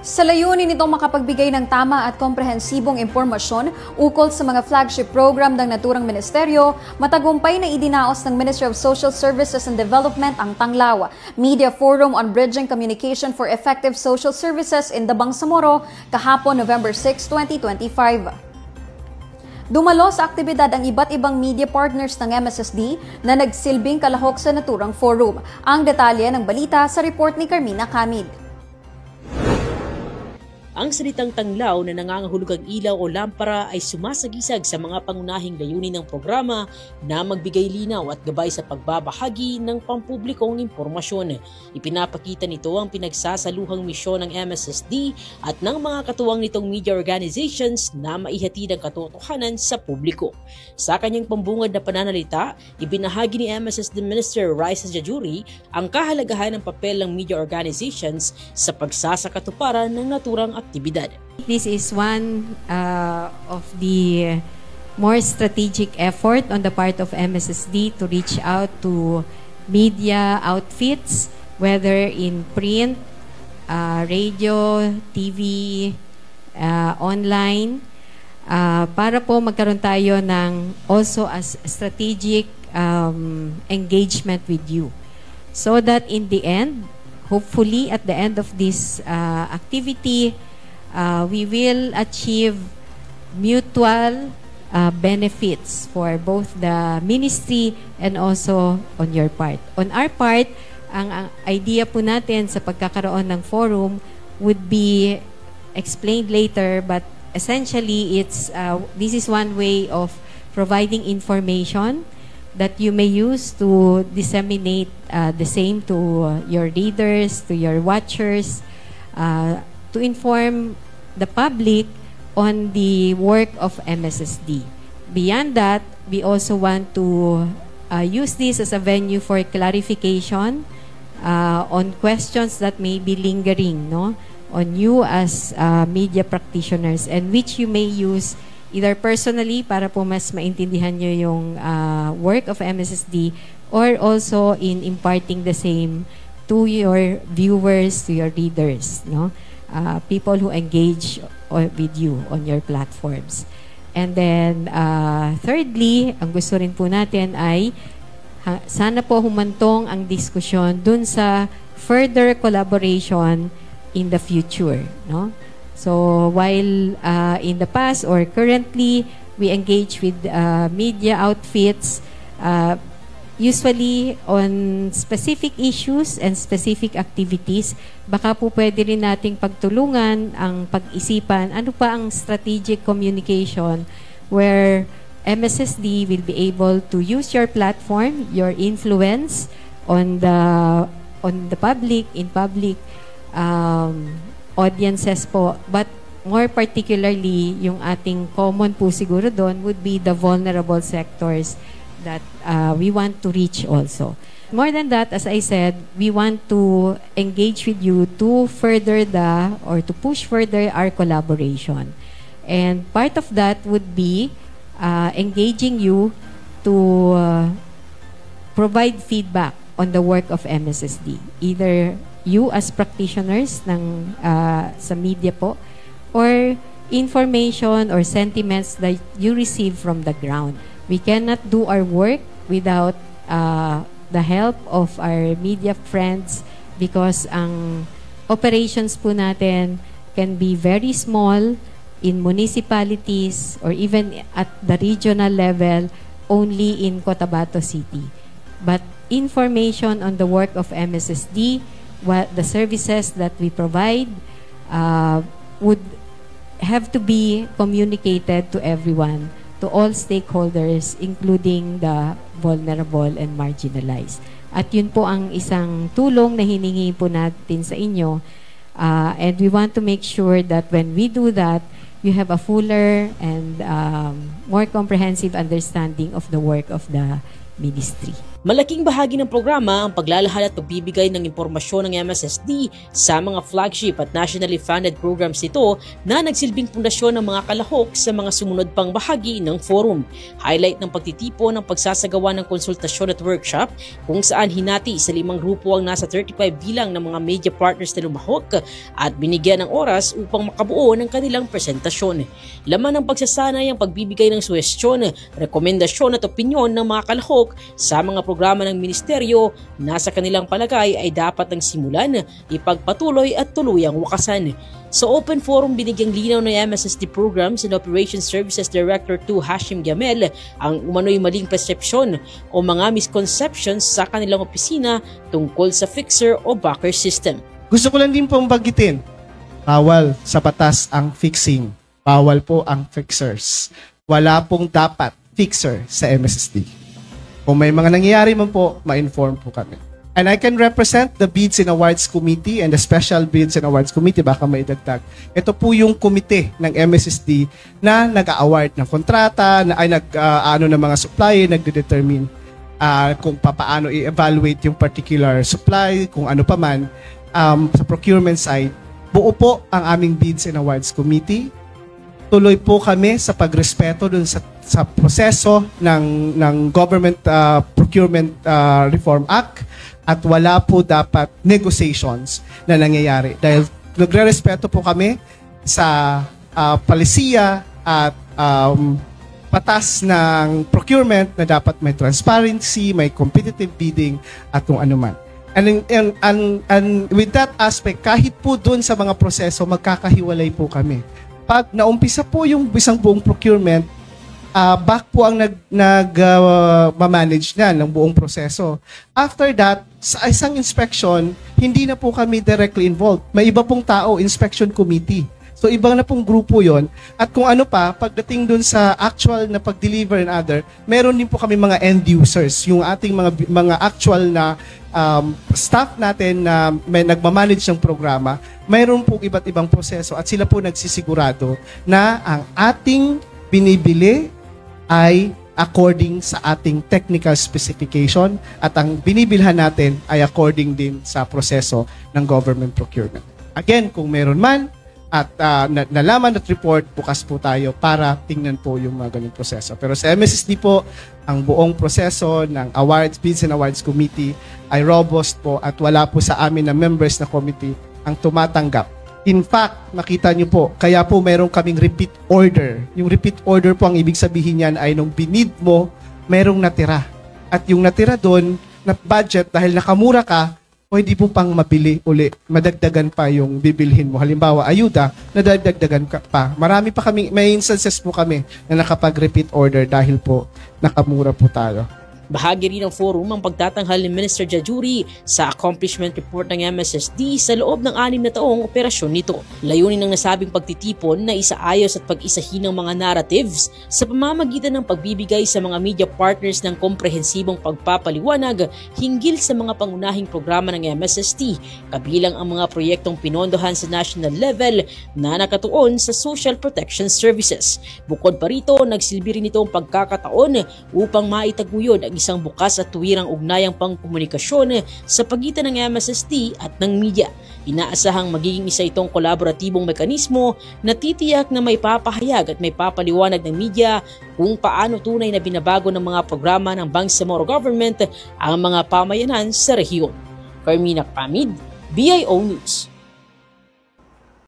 Sa layunin nitong makapagbigay ng tama at komprehensibong impormasyon ukol sa mga flagship program ng naturang ministeryo, matagumpay na idinaos ng Ministry of Social Services and Development ang Tanglaw Media Forum on Bridging Communication for Effective Social Services in the Bangsamoro kahapon November 6, 2025. Dumalo sa aktibidad ang iba't ibang media partners ng MSSD na nagsilbing kalahok sa naturang forum. Ang detalye ng balita sa report ni Carmina Camid. Ang salitang tanglaw na nangangahulugang ilaw o lampara ay sumasagisag sa mga pangunahing layunin ng programa na magbigay linaw at gabay sa pagbabahagi ng pampublikong impormasyon. Ipinapakita nito ang pinagsasaluhang misyon ng MSSD at ng mga katuwang nitong media organizations na maihatid ang katotohanan sa publiko. Sa kanyang pambungad na pananalita, ibinahagi ni MSSD Minister Raisa Jajuri ang kahalagahan ng papel ng media organizations sa pagsasakatuparan ng naturang aktibidad. This is one of the more strategic effort on the part of MSSD to reach out to media outfits, whether in print, radio, TV, online, para po magkaroon tayo ng also as strategic engagement with you. So that in the end, hopefully at the end of this activity, we will achieve mutual benefits for both the ministry and also on your part. On our part, ang idea po natin sa pagkakaroon ng forum would be explained later, but essentially this is one way of providing information that you may use to disseminate the same to your readers, to your watchers, to inform the public on the work of MSSD. Beyond that, we also want to use this as a venue for clarification on questions that may be lingering, no, on you as media practitioners, and which you may use either personally para po mas maintindihan nyo yung work of MSSD, or also in imparting the same to your viewers, to your readers, no? People who engage with you on your platforms. And then, thirdly, ang gusto rin po natin ay sana po humantong ang diskusyon dun sa further collaboration in the future, no? So, while in the past or currently, we engage with media outfits, usually on specific issues and specific activities, baka po pwede rin nating pagtulungan ang pag-isipan ano pa ang strategic communication where MSSD will be able to use your platform, your influence on the public, in public audiences po, but more particularly yung ating common po siguro doon would be the vulnerable sectors that we want to reach also. More than that, as I said, we want to engage with you to further to push further our collaboration. And part of that would be engaging you to provide feedback on the work of MSSD. Either you as practitioners ng sa media po, or information or sentiments that you receive from the ground. We cannot do our work without the help of our media friends, because ang operations po natin can be very small in municipalities or even at the regional level only in Cotabato City. But information on the work of MSSD, what the services that we provide would have to be communicated to everyone, to all stakeholders, including the vulnerable and marginalized. At yun po ang isang tulong na hiningi po natin sa inyo. And we want to make sure that when we do that, you have a fuller and more comprehensive understanding of the work of the ministry. Malaking bahagi ng programa ang paglalahad at pagbibigay ng impormasyon ng MSSD sa mga flagship at nationally funded programs nito na nagsilbing pundasyon ng mga kalahok sa mga sumunod pang bahagi ng forum. Highlight ng pagtitipon ng pagsasagawa ng konsultasyon at workshop kung saan hinati sa 5 grupo ang nasa 35 bilang ng mga media partners na lumahok at binigyan ng oras upang makabuo ng kanilang presentasyon. Laman ng pagsasanay ang pagbibigay ng suhestyon, rekomendasyon at opinyon ng mga kalahok sa mga programa ng ministeryo na sa kanilang palagay ay dapat nang simulan, ipagpatuloy at tuluyang wakasan. Sa open forum, binigyang linaw ng MSSD Programs and Operations Services Director 2 Hashim Gamel ang umano'y maling persepsyon o mga misconceptions sa kanilang opisina tungkol sa fixer o backer system. Gusto ko lang din pong bagitin, bawal sa batas ang fixing. Bawal po ang fixers. Wala pong dapat fixer sa MSSD. Kung may mga nangyayari man po, ma-inform po kami. And I can represent the Bids and Awards Committee and the Special Bids and Awards Committee, baka may idagdag. Ito po yung komite ng MSSD na nag-award ng kontrata, na ay ng mga supplier, nagde-determine kung paano i-evaluate yung particular supply, kung ano pa man. Sa procurement side, buo po ang aming Bids and Awards Committee. Tuloy po kami sa pagrespeto dun sa proseso ng Government Procurement Reform Act at wala po dapat negotiations na nangyayari. Dahil nagre-respeto po kami sa palisiya at batas ng procurement na dapat may transparency, may competitive bidding at kung ano man. And with that aspect, kahit po dun sa mga proseso, magkakahiwalay po kami. Pag naumpisa po yung isang buong procurement, back po ang manage na ng buong proseso. After that, sa isang inspection, hindi na po kami directly involved. May iba pong tao, inspection committee. So, ibang na pong grupo yon. At kung ano pa, pagdating dun sa actual na pag-deliver and other, meron din po kami mga end users. Yung ating mga actual na staff natin na may nagmamanage ng programa, mayroon pong iba't ibang proseso at sila po nagsisigurado na ang ating binibili ay according sa ating technical specification at ang binibilhan natin ay according din sa proseso ng government procurement. Again, kung meron man at nalaman at report, bukas po tayo para tingnan po yung mga ganyung proseso. Pero sa MSSD po, ang buong proseso ng Awards, Bids and Awards Committee ay robust po at wala po sa amin na members na committee ang tumatanggap. In fact, makita nyo po, kaya po meron kaming repeat order. Yung repeat order po, ang ibig sabihin yan ay nung binid mo, merong natira. At yung natira doon, na budget, dahil nakamura ka, pwede po pang mabili uli. Madagdagan pa yung bibilhin mo. Halimbawa, ayuda, nadagdagan ka pa. Marami pa kami, may instances po kami na nakapag-repeat order dahil po nakamura po tayo. Bahagi rin ng forum ang pagtatanghal ni Minister Jajuri sa accomplishment report ng MSSD sa loob ng 6 na taong operasyon nito. Layunin ng nasabing pagtitipon na isaayos at pag-isahin ng mga narratives sa pamamagitan ng pagbibigay sa mga media partners ng komprehensibong pagpapaliwanag hinggil sa mga pangunahing programa ng MSSD, kabilang ang mga proyektong pinondohan sa national level na nakatuon sa Social Protection Services. Bukod pa rito, nagsilbi rin ito ang pagkakataon upang maitaguyod ang isang bukas at tuwirang ugnayang pangkomunikasyon sa pagitan ng MSSD at ng media. Inaasahang magiging isa itong kolaboratibong mekanismo na titiyak na may papahayag at may papaliwanag ng media kung paano tunay na binabago ng mga programa ng Bangsamoro Government ang mga pamayanan sa rehiyon. Carmina Pamid, BIO News.